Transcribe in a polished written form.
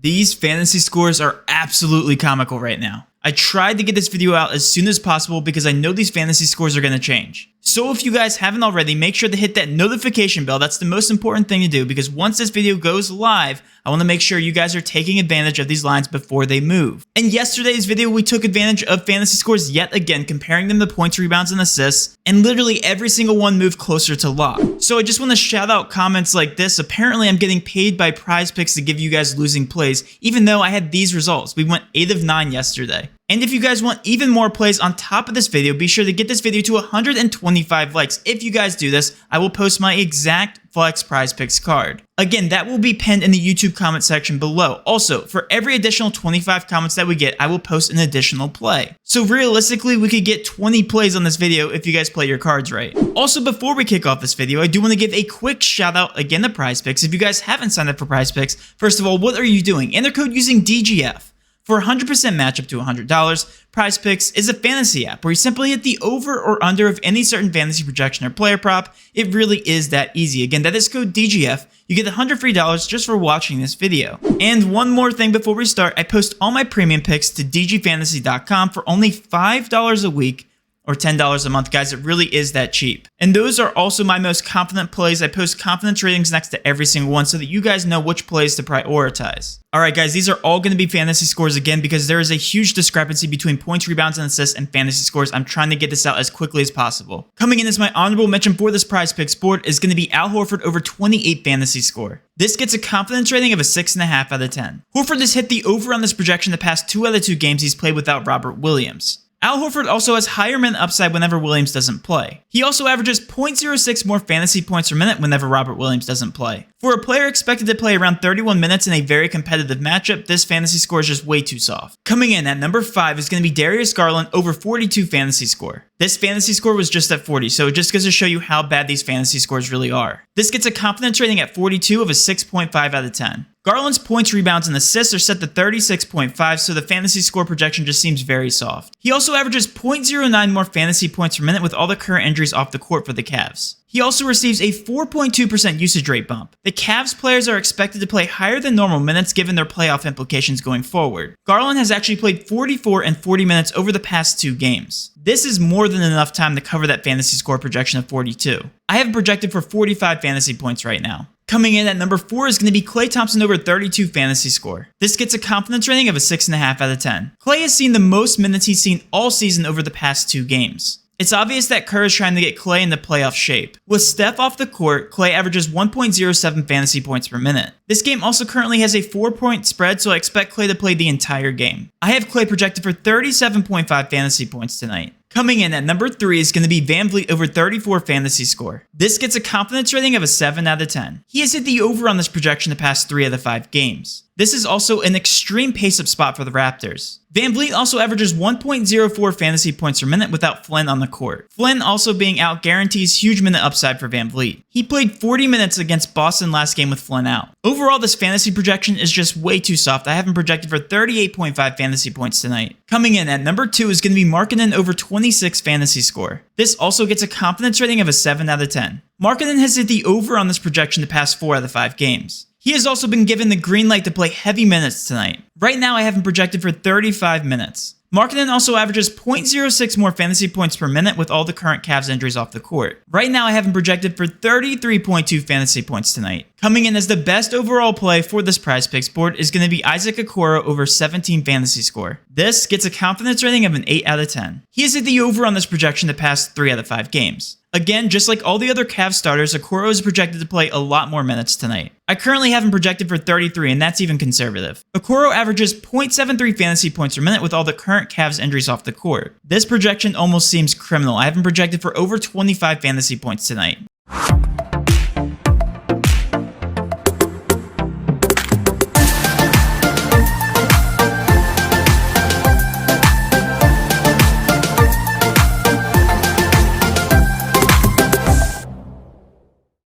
These fantasy scores are absolutely comical right now. I tried to get this video out as soon as possible because I know these fantasy scores are going to change. So if you guys haven't already, make sure to hit that notification bell. That's the most important thing to do because once this video goes live, I want to make sure you guys are taking advantage of these lines before they move. In yesterday's video, we took advantage of fantasy scores yet again, comparing them to points, rebounds, and assists, and literally every single one moved closer to lock. So I just want to shout out comments like this. Apparently, I'm getting paid by Prizepicks to give you guys losing plays, even though I had these results. We went 8 of 9 yesterday. And if you guys want even more plays on top of this video, be sure to get this video to 125 likes. If you guys do this, I will post my exact flex Prizepicks card. Again, that will be pinned in the YouTube comment section below. Also, for every additional 25 comments that we get, I will post an additional play. So realistically, we could get 20 plays on this video if you guys play your cards right. Also, before we kick off this video, I do want to give a quick shout out again to Prizepicks. If you guys haven't signed up for Prizepicks, first of all, what are you doing? Enter code using DGF. For 100% match up to $100, Prizepicks is a fantasy app where you simply hit the over or under of any certain fantasy projection or player prop. It really is that easy. Again, that is code DGF. You get $100 free just for watching this video. And one more thing before we start, I post all my premium picks to dgfantasy.com for only $5 a week or $10 a month, guys. It really is that cheap. And those are also my most confident plays. I post confidence ratings next to every single one so that you guys know which plays to prioritize. Alright guys, these are all going to be fantasy scores again because there is a huge discrepancy between points, rebounds, and assists and fantasy scores. I'm trying to get this out as quickly as possible. Coming in as my honorable mention for this Prizepicks board is going to be Al Horford over 28 fantasy score. This gets a confidence rating of a 6.5 out of 10. Horford has hit the over on this projection the past 2 out of 2 games he's played without Robert Williams. Al Horford also has higher minute upside whenever Williams doesn't play. He also averages 0.06 more fantasy points per minute whenever Robert Williams doesn't play. For a player expected to play around 31 minutes in a very competitive matchup, this fantasy score is just way too soft. Coming in at number 5 is going to be Darius Garland over 42 fantasy score. This fantasy score was just at 40, so it just goes to show you how bad these fantasy scores really are. This gets a confidence rating at 42 of a 6.5 out of 10. Garland's points, rebounds, and assists are set to 36.5, so the fantasy score projection just seems very soft. He also averages 0.09 more fantasy points per minute with all the current injuries off the court for the Cavs. He also receives a 4.2% usage rate bump. The Cavs players are expected to play higher than normal minutes given their playoff implications going forward. Garland has actually played 44 and 40 minutes over the past 2 games. This is more than enough time to cover that fantasy score projection of 42. I have projected for 45 fantasy points right now. Coming in at number 4 is going to be Klay Thompson over 32 fantasy score. This gets a confidence rating of a 6.5 out of 10. Klay has seen the most minutes he's seen all season over the past 2 games. It's obvious that Kerr is trying to get Klay into playoff shape. With Steph off the court, Klay averages 1.07 fantasy points per minute. This game also currently has a 4-point spread, so I expect Klay to play the entire game. I have Klay projected for 37.5 fantasy points tonight. Coming in at number 3 is going to be VanVleet over 34 fantasy score. This gets a confidence rating of a 7 out of 10. He has hit the over on this projection the past 3 out of 5 games. This is also an extreme pace-up spot for the Raptors. VanVleet also averages 1.04 fantasy points per minute without Flynn on the court. Flynn also being out guarantees huge minute upside for VanVleet. He played 40 minutes against Boston last game with Flynn out. Overall, this fantasy projection is just way too soft. I have him projected for 38.5 fantasy points tonight. Coming in at number 2 is going to be Markkanen over 26 fantasy score. This also gets a confidence rating of a 7 out of 10. Markkanen has hit the over on this projection the past 4 out of 5 games. He has also been given the green light to play heavy minutes tonight. Right now, I have him projected for 35 minutes. Markkanen also averages 0.06 more fantasy points per minute with all the current Cavs injuries off the court. Right now, I have him projected for 33.2 fantasy points tonight. Coming in as the best overall play for this Prizepicks board is going to be Isaac Okoro over 17 fantasy score. This gets a confidence rating of an 8 out of 10. He has hit the over on this projection the past 3 out of 5 games. Again, just like all the other Cavs starters, Okoro is projected to play a lot more minutes tonight. I currently have him projected for 33, and that's even conservative. Okoro averages 0.73 fantasy points per minute with all the current Cavs injuries off the court. This projection almost seems criminal. I have him projected for over 25 fantasy points tonight.